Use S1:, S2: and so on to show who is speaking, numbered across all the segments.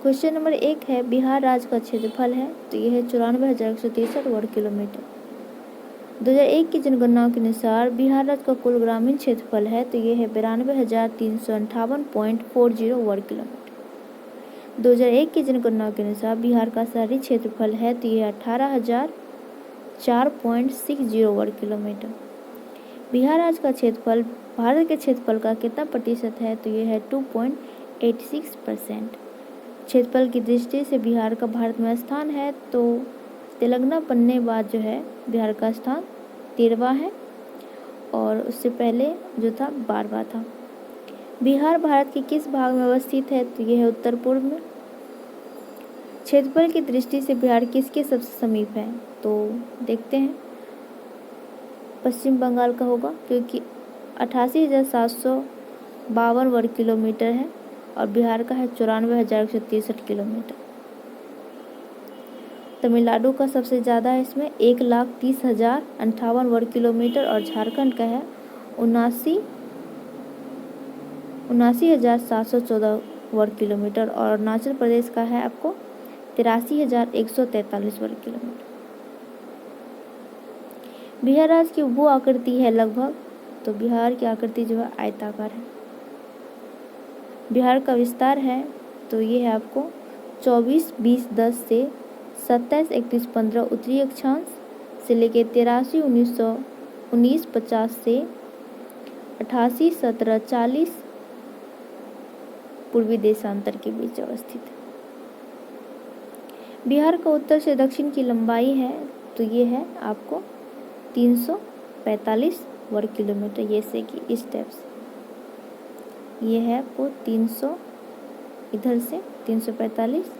S1: Question number 1 है बिहार राज्य का क्षेत्रफल है, तो ये है 94,163 वर्ग किलोमीटर। 2001 की जनगणना के अनुसार बिहार राज्य का कुल ग्रामीण क्षेत्रफल है, तो ये है 92,358.40 वर्ग किलोमीटर। 2001 की जनगणना के अनुसार बिहार का शहरी क्षेत्रफल है, तो ये 18,004.60 वर्ग किलोमीटर। बिहार राज्य का क्षेत्रफल भारत के क्षेत्रफल का कितना प्रतिशत है, तो ये है 2.86%। क्षेत्रफल की दृष्टि से बिहार का भारत में स्थान है, तो तेलंगाना बनने बाद जो है बिहार का स्थान 13वां है और उससे पहले जो था 12वां था। बिहार भारत के किस भाग में अवस्थित है, तो यह है उत्तर पूर्व में। क्षेत्रफल की दृष्टि से बिहार किसके सबसे समीप है, तो देखते हैं पश्चिम बंगाल का होगा, क्योंकि 88,752 वर्ग किलोमीटर है और बिहार का है 94,163 किलोमीटर। तमिलनाडु का सबसे ज़्यादा है, इसमें 1,30,058 वर्ग किलोमीटर और झारखंड का है 79,714 वर्ग किलोमीटर और अरुणाचल प्रदेश का है आपको 83,143 वर्ग किलोमीटर। बिहार राज्य की भू आकृति है लगभग, तो बिहार की आकृति जो है आयताकार है। बिहार का विस्तार है, तो ये है आपको 24,20,10 से 27,31,15 उत्तरी अक्षांश से लेके 83,19,50 से 88,17,40 पूर्वी देशांतर के बीच अवस्थित है। बिहार का उत्तर से दक्षिण की लंबाई है, तो ये है आपको 345 वर्ग किलोमीटर। ये से कि इस टाइप से ये है आपको 300, इधर से 345।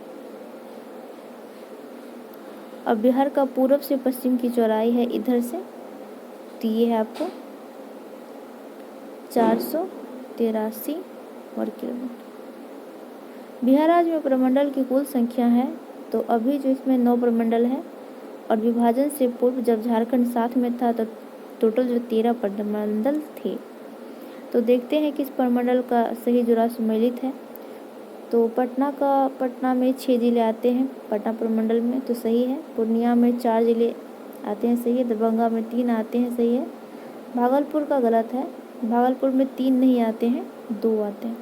S1: और बिहार का पूर्व से पश्चिम की चौड़ाई है इधर से, तो ये है आपको 483 वर्ग किलोमीटर। बिहार राज्य में प्रमंडल की कुल संख्या है, तो अभी जो इसमें 9 प्रमंडल है और विभाजन से पूर्व जब झारखंड साथ में था तो टोटल जो 13 प्रमंडल थे। तो देखते हैं किस प्रमंडल का सही जुड़ाव सम्मिलित है। तो पटना में 6 जिले आते हैं पटना प्रमंडल में, तो सही है। पूर्णिया में 4 जिले आते हैं, सही है। दरभंगा में 3 आते हैं, सही है। भागलपुर का गलत है, भागलपुर में 3 नहीं आते हैं, 2 आते हैं,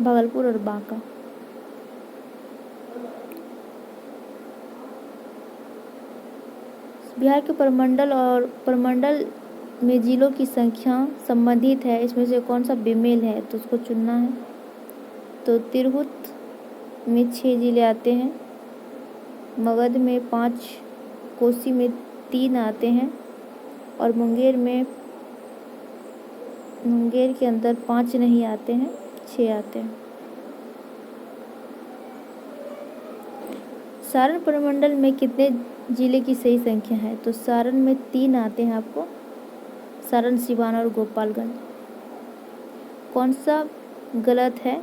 S1: भागलपुर और बांका। बिहार के प्रमंडल और प्रमंडल में जिलों की संख्या संबंधित है, इसमें से कौन सा बेमेल है, तो उसको चुनना है। तो तिरहुत में 6 जिले आते हैं, मगध में 5, कोसी में 3 आते हैं और मुंगेर के अंदर 5 नहीं आते हैं, 6 आते हैं। सारण प्रमंडल में कितने जिले की सही संख्या है, तो सारण में 3 आते हैं आपको, सारण, सिवान और गोपालगंज। कौन सा गलत है,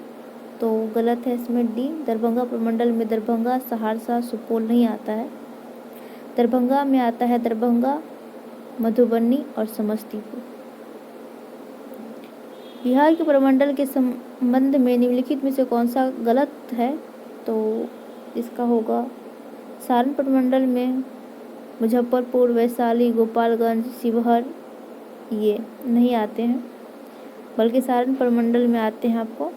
S1: तो गलत है इसमें डी। दरभंगा प्रमंडल में दरभंगा, सहरसा, सुपौल नहीं आता है। दरभंगा में आता है दरभंगा, मधुबनी और समस्तीपुर। बिहार के प्रमंडल के संबंध में निम्नलिखित में से कौन सा गलत है, तो इसका होगा सारण प्रमंडल में मुजफ्फरपुर, वैशाली, गोपालगंज, शिवहर ये नहीं आते हैं, बल्कि सारण प्रमंडल में आते हैं आपको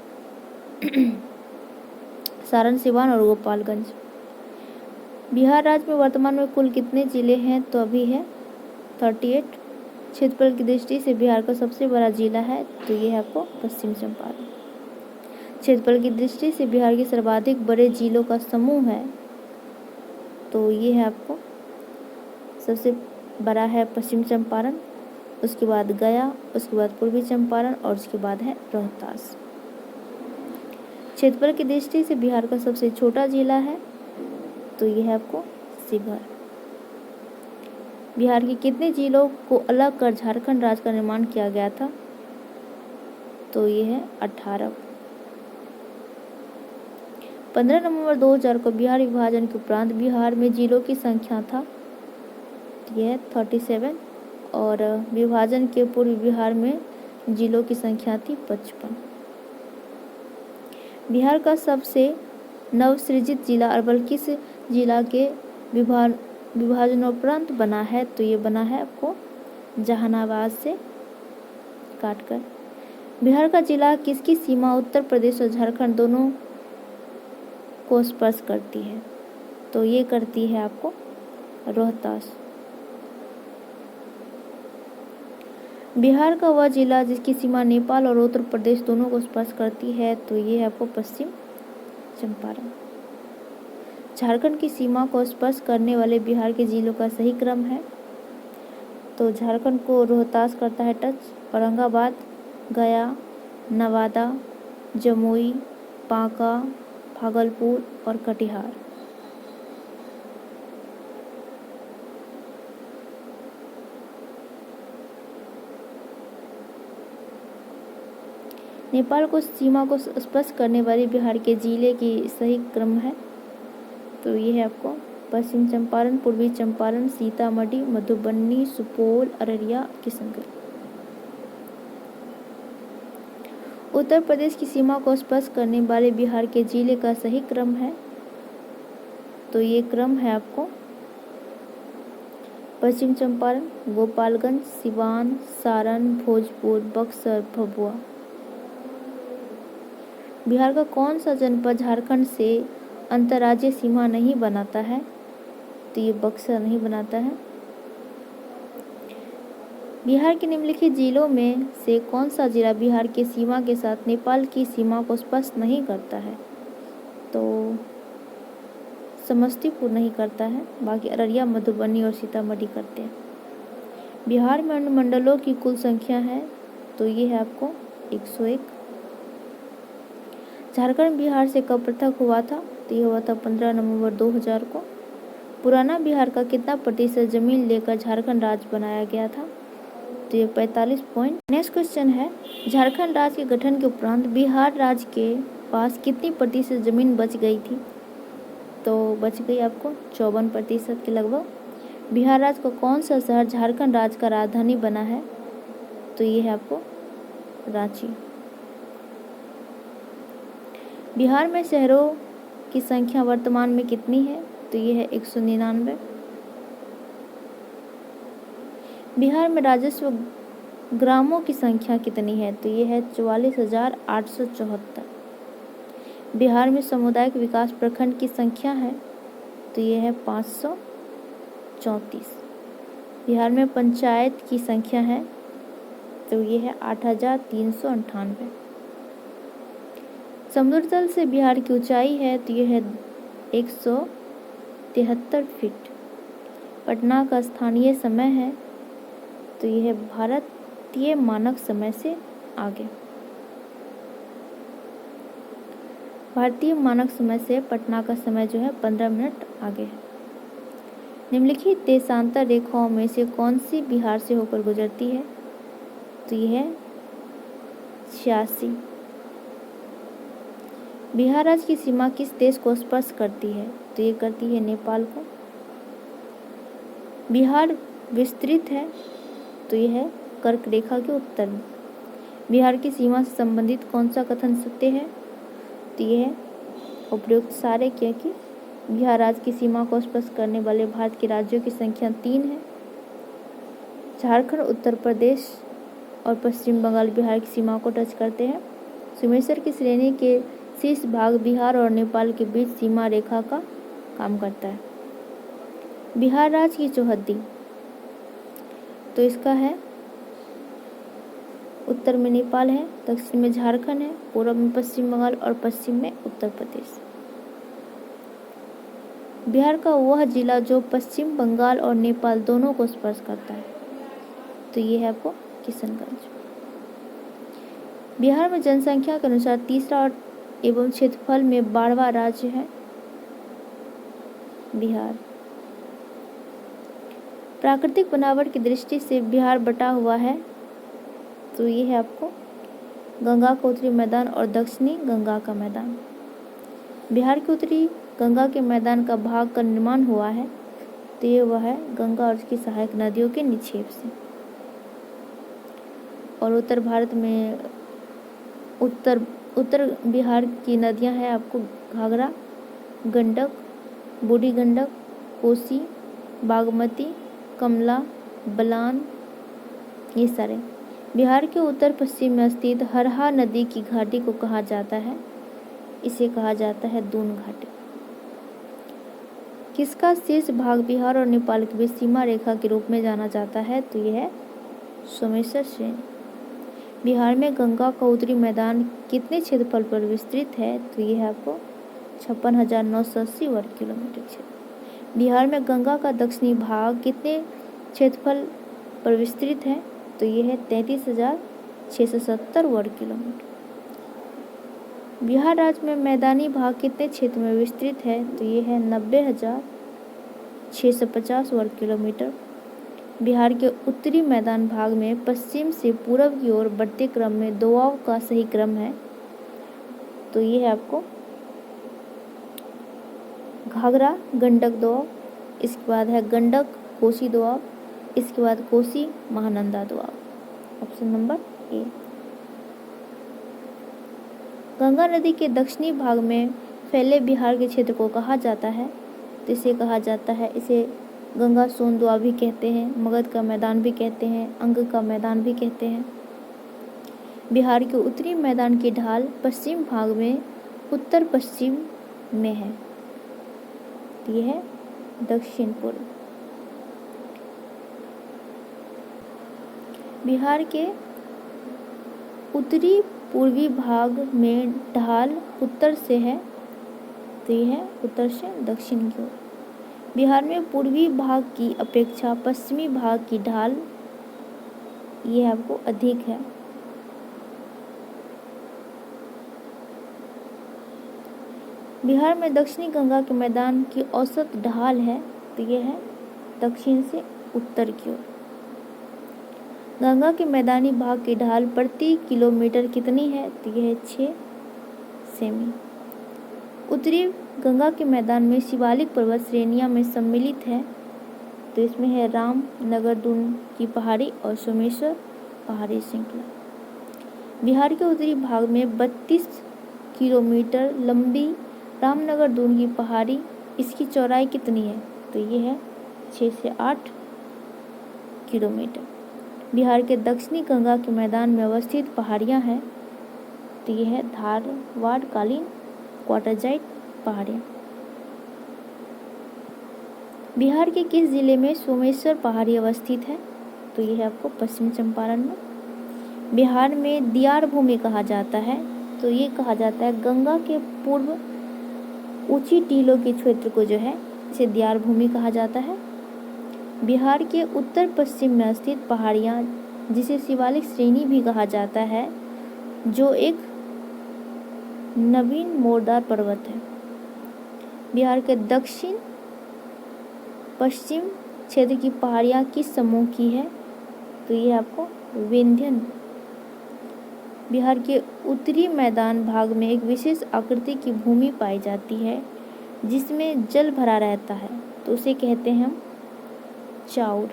S1: सारण, सिवान और गोपालगंज। बिहार राज्य में वर्तमान में कुल कितने जिले हैं, तो अभी है 38। क्षेत्रफल की दृष्टि से बिहार का सबसे बड़ा जिला है, तो ये है आपको पश्चिम चंपारण। क्षेत्रफल की दृष्टि से बिहार के सर्वाधिक बड़े जिलों का समूह है, तो ये है आपको सबसे बड़ा है पश्चिम चंपारण, उसके बाद गया, उसके बाद पूर्वी चंपारण और उसके बाद है रोहतास। क्षेत्रफल की दृष्टि से बिहार का सबसे छोटा जिला है, तो यह है आपको शिवहर। बिहार के कितने जिलों को अलग कर झारखंड राज्य का निर्माण किया गया था, तो ये है 18। 15 नवंबर 2000 को बिहार विभाजन के उपरांत बिहार में जिलों की संख्या था, यह है 37 और विभाजन के पूर्व बिहार में जिलों की संख्या थी 55। बिहार का सबसे नवसृजित जिला अरवल किस जिला के विभाजनोपरांत बना है? तो ये बना है आपको जहानाबाद से काटकर। बिहार का जिला किसकी सीमा उत्तर प्रदेश और झारखंड दोनों को स्पर्श करती है? तो ये करती है आपको रोहतास। बिहार का वह जिला जिसकी सीमा नेपाल और उत्तर प्रदेश दोनों को स्पर्श करती है? तो ये है आपको पश्चिम चंपारण। झारखंड की सीमा को स्पर्श करने वाले बिहार के जिलों का सही क्रम है? तो झारखंड को रोहतास करता है टच, औरंगाबाद, गया, नवादा, जमुई, बांका, भागलपुर और कटिहार। नेपाल को सीमा को स्पर्श करने वाले बिहार के जिले की सही क्रम है? तो ये है आपको पश्चिम चंपारण, पूर्वी चंपारण, सीतामढ़ी, मधुबनी, सुपौल, अररिया, किशनगंज। उत्तर प्रदेश की सीमा को स्पर्श करने वाले बिहार के जिले का सही क्रम है? तो ये क्रम है आपको पश्चिम चंपारण, गोपालगंज, सिवान, सारण, भोजपुर, बक्सर, भभुआ। बिहार का कौन सा जनपद झारखंड से अंतर्राज्यीय सीमा नहीं बनाता है? तो ये बक्सर नहीं बनाता है। बिहार के निम्नलिखित जिलों में से कौन सा जिला बिहार की सीमा के साथ नेपाल की सीमा को स्पर्श नहीं करता है? तो समस्तीपुर नहीं करता है, बाकी अररिया, मधुबनी और सीतामढ़ी करते हैं। बिहार में अनुमंडलों की कुल संख्या है? तो ये है आपको 101। झारखंड बिहार से कब पृथक हुआ था? तो ये हुआ था 15 नवंबर 2000 को। पुराना बिहार का कितना प्रतिशत जमीन लेकर झारखंड राज्य बनाया गया था? तो ये 45 पॉइंट। नेक्स्ट क्वेश्चन है, झारखंड राज्य के गठन के उपरांत बिहार राज्य के पास कितनी प्रतिशत जमीन बच गई थी? तो बच गई आपको 54% के लगभग। बिहार राज्य का कौन सा शहर झारखंड राज्य का राजधानी बना है? तो ये है आपको रांची। बिहार में शहरों की संख्या वर्तमान में कितनी है? तो ये है 199। बिहार में राजस्व ग्रामों की संख्या कितनी है? तो ये है 44,874। बिहार में सामुदायिक विकास प्रखंड की संख्या है? तो ये है 534। बिहार में पंचायत की संख्या है? तो ये है 8,398। समुद्र तल से बिहार की ऊंचाई है? तो ये है 173 फीट। पटना का स्थानीय समय है? तो ये है भारतीय मानक समय से आगे। भारतीय मानक समय से पटना का समय जो है 15 मिनट आगे है। निम्नलिखित देशांतर रेखाओं में से कौन सी बिहार से होकर गुजरती है? तो यह है 86। बिहार राज्य की सीमा किस देश को स्पर्श करती है? तो ये करती है नेपाल को। बिहार विस्तृत है? तो यह है कर्क रेखा के उत्तर में। बिहार की सीमा से संबंधित कौन सा कथन सत्य है? तो यह है उपयुक्त सारे, क्योंकि बिहार राज्य की सीमा को स्पर्श करने वाले भारत के राज्यों की संख्या 3 है। झारखंड, उत्तर प्रदेश और पश्चिम बंगाल बिहार की सीमा को टच करते हैं। सोमेश्वर की श्रेणी के शीर्ष भाग बिहार और नेपाल के बीच सीमा रेखा का काम करता है। बिहार राज्य की चौहद्दी, तो इसका है उत्तर में नेपाल है, दक्षिण में झारखंड है, पूर्व में पश्चिम बंगाल और पश्चिम में उत्तर प्रदेश। बिहार का वह जिला जो पश्चिम बंगाल और नेपाल दोनों को स्पर्श करता है, तो ये है आपको किशनगंज। बिहार में जनसंख्या के अनुसार तीसरा और एवं क्षेत्रफल में 12वां राज्य है बिहार। प्राकृतिक बनावट की दृष्टि से बिहार बटा हुआ है, तो ये है आपको गंगा का उत्तरी मैदान और दक्षिणी गंगा का मैदान। बिहार के उत्तरी गंगा के मैदान का भाग का निर्माण हुआ है, तो ये वह है गंगा और उसकी सहायक नदियों के निक्षेप से। और उत्तर भारत में उत्तर बिहार की नदियां हैं आपको घाघरा, गंडक, बूढ़ी गंडक, कोसी, बागमती, कमला, बलान, ये सारे। बिहार के उत्तर पश्चिम में स्थित हरहा नदी की घाटी को कहा जाता है, इसे कहा जाता है दून घाटी। किसका शीर्ष भाग बिहार और नेपाल के बीच सीमा रेखा के रूप में जाना जाता है? तो यह है सोमेश्वर श्रेणी। बिहार में गंगा का उत्तरी मैदान कितने क्षेत्रफल पर विस्तृत है? तो यह है आपको 56,980 वर्ग किलोमीटर क्षेत्र। बिहार में गंगा का दक्षिणी भाग कितने क्षेत्रफल पर विस्तृत है? तो यह है 33,670 वर्ग किलोमीटर। बिहार राज्य में मैदानी भाग कितने क्षेत्र में विस्तृत है? तो ये है 90,650 वर्ग किलोमीटर। बिहार के उत्तरी मैदान भाग में पश्चिम से पूर्व की ओर बढ़ते क्रम में दोआब का सही क्रम है, तो ये है आपको घाघरा गंडक दोआब, इसके बाद है गंडक कोसी दोआब, इसके बाद Kosi Mahananda Doab. Option number A. Ganga नदी के दक्षिणी भाग में फैले बिहार के क्षेत्र को कहा जाता है, तो इसे कहा जाता है, इसे गंगा सोन दोआब भी कहते हैं, मगध का मैदान भी कहते हैं, अंग का मैदान भी कहते हैं। बिहार के उत्तरी मैदान की ढाल पश्चिम भाग में उत्तर पश्चिम में है, तो यह है दक्षिण पूर्व। बिहार के उत्तरी पूर्वी भाग में ढाल उत्तर से है, तो यह है उत्तर से दक्षिण की ओर। बिहार में पूर्वी भाग की अपेक्षा पश्चिमी भाग की ढाल यह आपको अधिक है। बिहार में दक्षिणी गंगा के मैदान की औसत ढाल है, तो यह है दक्षिण से उत्तर की ओर। गंगा के मैदानी भाग की ढाल प्रति किलोमीटर कितनी है? तो यह है 6 सेमी। उत्तरी गंगा के मैदान में शिवालिक पर्वत श्रेणियां में सम्मिलित है, तो इसमें है राम नगर दून की पहाड़ी और सोमेश्वर पहाड़ी श्रृंखला। बिहार के उत्तरी भाग में 32 किलोमीटर लंबी रामनगर दून की पहाड़ी, इसकी चौड़ाई कितनी है? तो ये है 6 से 8 किलोमीटर। बिहार के दक्षिणी गंगा के मैदान में अवस्थित पहाड़ियाँ हैं, तो यह है धारवाड़ कालीन क्वार्टरजाइट पहाड़ियाँ। बिहार के किस जिले में सोमेश्वर पहाड़ी अवस्थित है? तो यह है आपको पश्चिम चंपारण में। बिहार में दियार भूमि कहा जाता है, तो ये कहा जाता है गंगा के पूर्व ऊंची टीलों के क्षेत्र को जो है इसे दियार भूमि कहा जाता है। बिहार के उत्तर पश्चिम में स्थित पहाड़ियाँ जिसे शिवालिक श्रेणी भी कहा जाता है, जो एक नवीन मोरदार पर्वत है। बिहार के दक्षिण पश्चिम क्षेत्र की पहाड़ियाँ किस समूह की है? तो ये आपको विंध्यन। बिहार के उत्तरी मैदान भाग में एक विशेष आकृति की भूमि पाई जाती है जिसमें जल भरा रहता है, तो उसे कहते हैं हम चाउर।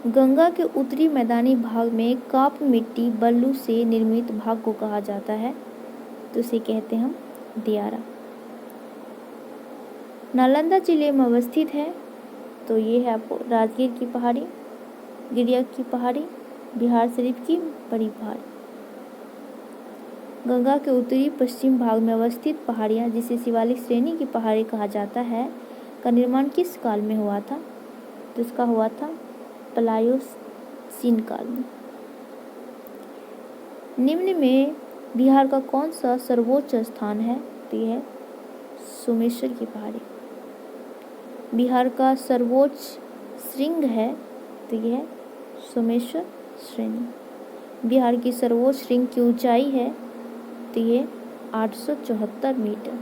S1: गंगा के उत्तरी मैदानी भाग में काप मिट्टी बल्लू से निर्मित भाग को कहा जाता है, तो उसे कहते हैं हम दियारा। नालंदा जिले में अवस्थित है, तो ये है आपको राजगीर की पहाड़ी, गिरिया की पहाड़ी, बिहार शरीफ की बड़ी पहाड़ी। गंगा के उत्तरी पश्चिम भाग में अवस्थित पहाड़ियाँ जिसे शिवालिक श्रेणी की पहाड़ी कहा जाता है, का निर्माण किस काल में हुआ था? तो इसका हुआ था प्लायोसीन काल में। निम्न में बिहार का कौन सा सर्वोच्च स्थान है? तो यह है सोमेश्वर की पहाड़ी। बिहार का सर्वोच्च शृंग है, तो यह है सोमेश्वर श्रेणी। बिहार की सर्वोच्च शृंग की ऊंचाई है, तो ये 874 मीटर।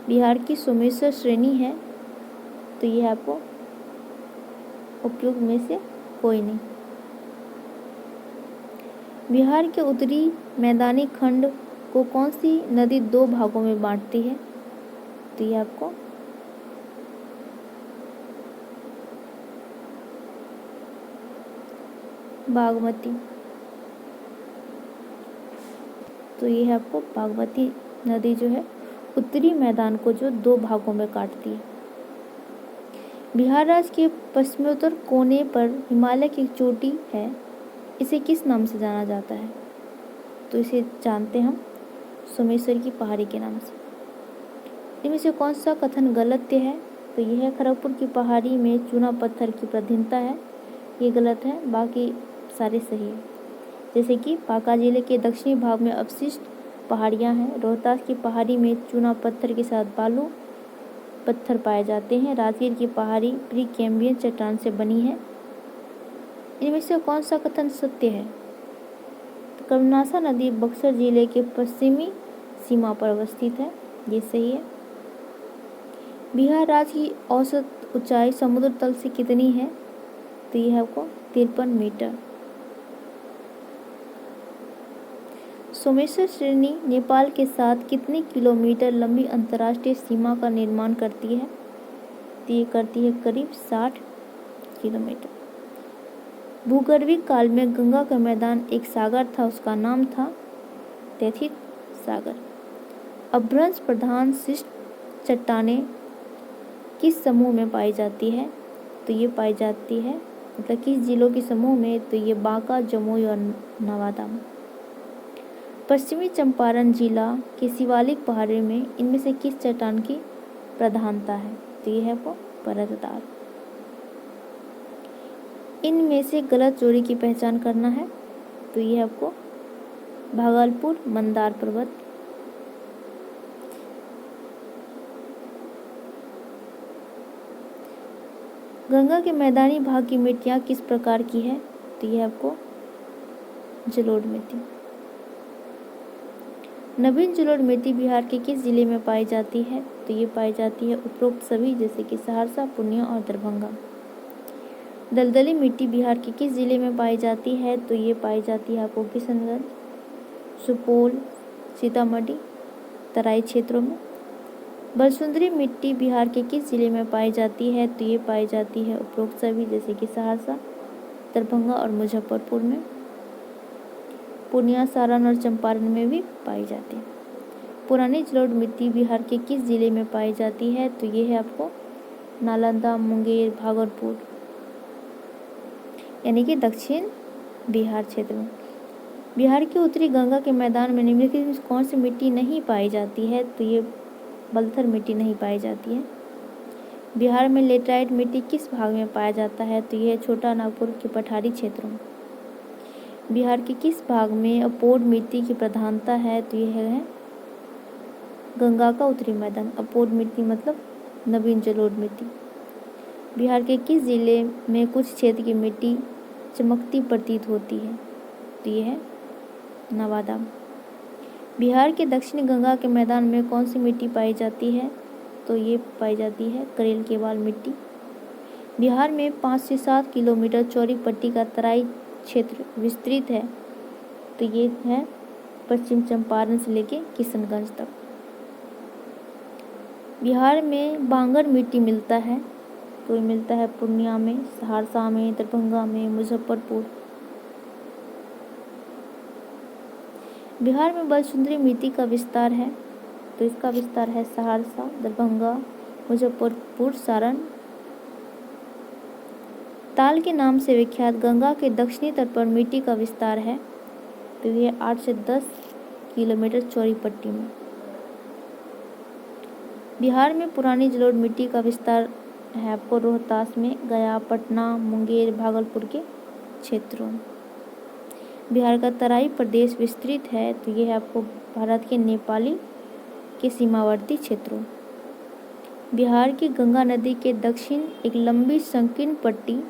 S1: बिहार की सोमेश्वर श्रेणी है, तो यह आपको उपयुक्त में से कोई नहीं। बिहार के उत्तरी मैदानी खंड को कौन सी नदी 2 भागों में बांटती है? तो ये आपको बागमती, तो ये है आपको बागमती नदी जो है उत्तरी मैदान को जो 2 भागों में काटती है। बिहार राज्य के पश्चिमोत्तर कोने पर हिमालय की एक चोटी है, इसे किस नाम से जाना जाता है? तो इसे जानते हैं हम सोमेश्वर की पहाड़ी के नाम से। इनमें से कौन सा कथन गलत है? तो यह है खड़गपुर की पहाड़ी में चूना पत्थर की प्रधानता है, ये गलत है, बाकी सारे सही है। जैसे कि बांका जिले के दक्षिणी भाग में अवशिष्ट पहाड़ियाँ हैं, रोहतास की पहाड़ी में चूना पत्थर के साथ बालू पत्थर पाए जाते हैं, राजगीर की पहाड़ी प्री कैम्ब्रियन चट्टान से बनी है। इनमें से कौन सा कथन सत्य है? तो कर्मनाशा नदी बक्सर जिले के पश्चिमी सीमा पर अवस्थित है, ये सही है। बिहार राज्य की औसत ऊंचाई समुद्र तल से कितनी है? तो यह आपको 53 मीटर। सोमेश्वर श्रेणी नेपाल के साथ कितने किलोमीटर लंबी अंतर्राष्ट्रीय सीमा का निर्माण करती है? तो ये करती है करीब 60 किलोमीटर। भूगर्भीय काल में गंगा का मैदान एक सागर था, उसका नाम था तैथित सागर। अपभ्रंश प्रधान शिष्ट चट्टानें किस समूह में पाई जाती है? तो ये पाई जाती है मतलब किस जिलों के समूह में? तो ये बांका, जमुई और नवादा में। पश्चिमी चंपारण जिला के शिवालिक पहाड़ी में इनमें से किस चट्टान की प्रधानता है? तो ये है वो परतदार। इनमें से गलत जोड़ी की पहचान करना है, तो ये आपको भागलपुर मंदार पर्वत। गंगा के मैदानी भाग की मिट्टियाँ किस प्रकार की है? तो ये आपको जलोढ़ मिट्टी। नवीन जलोढ़ मिट्टी बिहार के किस जिले में पाई जाती है? तो ये पाई जाती है उपरोक्त सभी, जैसे कि सहरसा, पूर्णिया और दरभंगा। दलदली मिट्टी बिहार के किस जिले में पाई जाती है? तो ये पाई जाती है आपको किशनगंज, सुपौल, सीतामढ़ी, तराई क्षेत्रों में। बलसुंदरी मिट्टी बिहार के किस जिले में पाई जाती है? तो ये पाई जाती है उपरोक्त सभी, जैसे कि सहरसा, दरभंगा और मुजफ्फरपुर में। पूर्णिया, सारण और चंपारण में भी पाई जाती है। पुरानी जलोढ़ मिट्टी बिहार के किस जिले में पाई जाती है? तो ये है आपको नालंदा, मुंगेर, भागलपुर, यानी कि दक्षिण बिहार क्षेत्र में। बिहार के उत्तरी गंगा के मैदान में निम्नलिखित में कौन सी मिट्टी नहीं पाई जाती है? तो ये बलथर मिट्टी नहीं पाई जाती है। बिहार में लेटराइट मिट्टी किस भाग में पाया जाता है? तो यह छोटा नागपुर के पठारी क्षेत्रों में। बिहार के किस भाग में अपोड मिट्टी की प्रधानता है? तो यह है गंगा का उत्तरी मैदान। अपोड मिट्टी मतलब नवीन जलोढ़ मिट्टी। बिहार के किस जिले में कुछ क्षेत्र की मिट्टी चमकती प्रतीत होती है? तो यह है नवादा। बिहार के दक्षिणी गंगा के मैदान में कौन सी मिट्टी पाई जाती है? तो ये पाई जाती है करेल केवाल मिट्टी। बिहार में 5 से 7 किलोमीटर चौड़ी पट्टी का तराई क्षेत्र विस्तृत है, तो ये है पश्चिम चंपारण से लेके किशनगंज तक। बिहार में बांगर मिट्टी मिलता है, तो ये मिलता है पूर्णिया में, सहरसा में, दरभंगा में, मुजफ्फरपुर। बिहार में बलसुंदरी मिट्टी का विस्तार है, तो इसका विस्तार है सहरसा, दरभंगा, मुजफ्फरपुर, सारण। ताल के नाम से विख्यात गंगा के दक्षिणी तट पर मिट्टी का विस्तार है, तो यह 8 से 10 किलोमीटर चौड़ी पट्टी में। बिहार में पुरानी जलोढ़ मिट्टी का विस्तार है आपको रोहतास में, गया, पटना, मुंगेर, भागलपुर के क्षेत्रों में। बिहार का तराई प्रदेश विस्तृत है, तो यह है आपको भारत के नेपाली के सीमावर्ती क्षेत्रों। बिहार की गंगा नदी के दक्षिण एक लंबी संकीर्ण पट्टी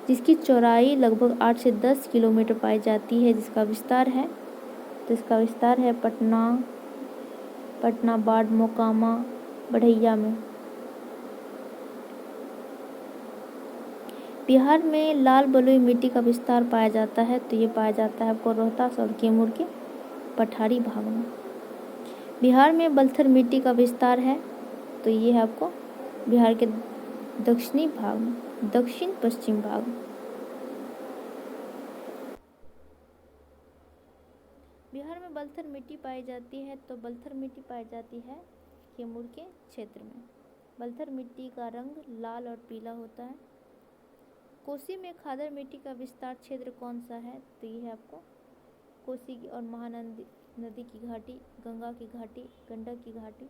S1: जिसकी चौड़ाई लगभग 8 से 10 किलोमीटर पाई जाती है, जिसका विस्तार है, तो इसका विस्तार है पटना, बाढ़, मोकामा, बढ़ैया में। बिहार में लाल बलुई मिट्टी का विस्तार पाया जाता है, तो ये पाया जाता है आपको रोहतास और कैमूर के पठारी भाग में। बिहार में बलथर मिट्टी का विस्तार है, तो ये है आपको बिहार के दक्षिणी भाग में, दक्षिण पश्चिम भाग में। बिहार में बलथर मिट्टी पाई जाती है? तो बलथर मिट्टी पाई जाती है कैमूर के क्षेत्र में। बलथर मिट्टी का रंग लाल और पीला होता है। कोसी में खादर मिट्टी का विस्तार क्षेत्र कौन सा है? तो ये है आपको कोसी की और महानदी नदी की घाटी, गंगा की घाटी, गंडक की घाटी।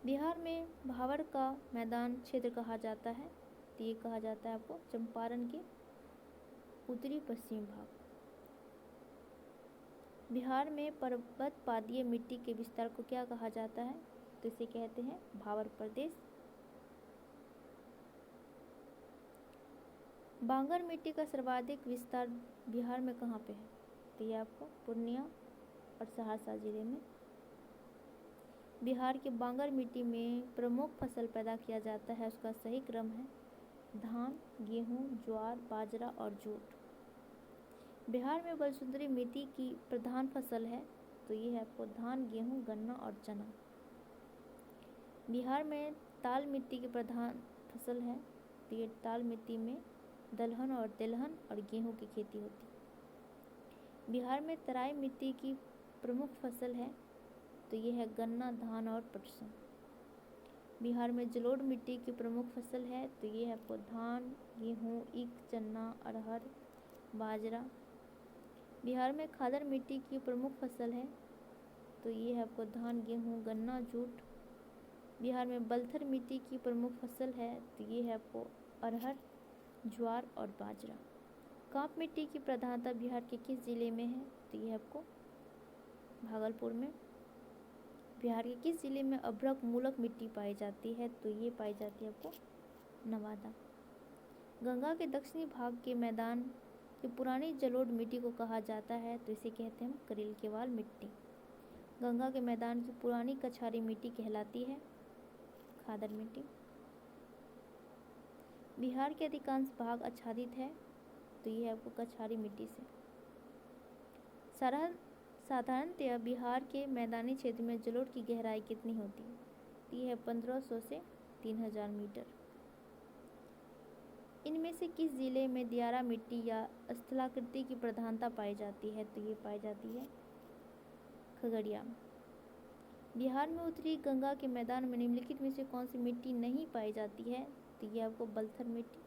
S1: बिहार में भावर का मैदान क्षेत्र कहा जाता है? तो ये कहा जाता है आपको चंपारण के उत्तरी पश्चिमी भाग। बिहार में पर्वत पादीय मिट्टी के विस्तार को क्या कहा जाता है? तो इसे कहते हैं भावर प्रदेश। बांगर मिट्टी का सर्वाधिक विस्तार बिहार में कहाँ पे है? तो ये आपको पूर्णिया और सहरसा जिले में। बिहार के बांगर मिट्टी में प्रमुख फसल पैदा किया जाता है, उसका सही क्रम है धान, गेहूं, ज्वार, बाजरा और जूट। बिहार में बलसुंदरी मिट्टी की प्रधान फसल है? तो ये है आपको धान, गेहूं, गन्ना और चना। बिहार में ताल मिट्टी की प्रधान फसल है? तो ये ताल मिट्टी में दलहन और तिलहन और गेहूं की खेती होती है। बिहार में तराई मिट्टी की प्रमुख फसल है? तो ये है गन्ना, धान और पटसन। बिहार में जलोढ़ मिट्टी की प्रमुख फसल है? तो ये है आपको धान, गेहूं, ईख, चना, अरहर, बाजरा। बिहार में खादर मिट्टी की प्रमुख फसल है? तो ये है आपको धान, गेहूं, गन्ना, जूट। बिहार में बलथर मिट्टी की प्रमुख फसल है? तो ये है आपको अरहर, ज्वार और बाजरा। कांप मिट्टी की प्रधानता बिहार के किस जिले में है? तो ये आपको भागलपुर में। बिहार के किस जिले में अभ्रक मूलक मिट्टी पाई जाती है? तो ये पाई जाती है आपको नवादा। गंगा के दक्षिणी भाग के मैदान की पुरानी जलोढ़ मिट्टी को कहा जाता है? तो इसे कहते हैं हम करेलकेवाल मिट्टी। गंगा के मैदान की पुरानी कछारी मिट्टी कहलाती है खादर मिट्टी। बिहार के अधिकांश भाग आच्छादित है? तो ये है आपको कछारी मिट्टी से। साधारणतया बिहार के मैदानी क्षेत्र में जलोढ़ की गहराई कितनी होती है? तो ये है 1500 से 3000 मीटर। इनमें से किस जिले में दियारा मिट्टी या स्थलाकृति की प्रधानता पाई जाती है? तो ये पाई जाती है खगड़िया में। बिहार में उत्तरी गंगा के मैदान में निम्नलिखित में से कौन सी मिट्टी नहीं पाई जाती है? तो ये आपको बलथर मिट्टी।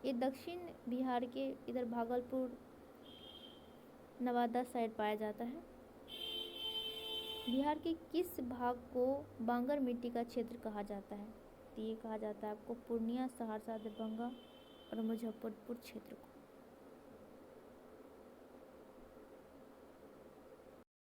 S1: ये दक्षिण बिहार के इधर भागलपुर, नवादा साइड पाया जाता है। बिहार के किस भाग को बांगर मिट्टी का क्षेत्र कहा जाता है? तो ये कहा जाता है आपको पूर्णिया, सहरसा, दरभंगा और मुजफ्फरपुर क्षेत्र को।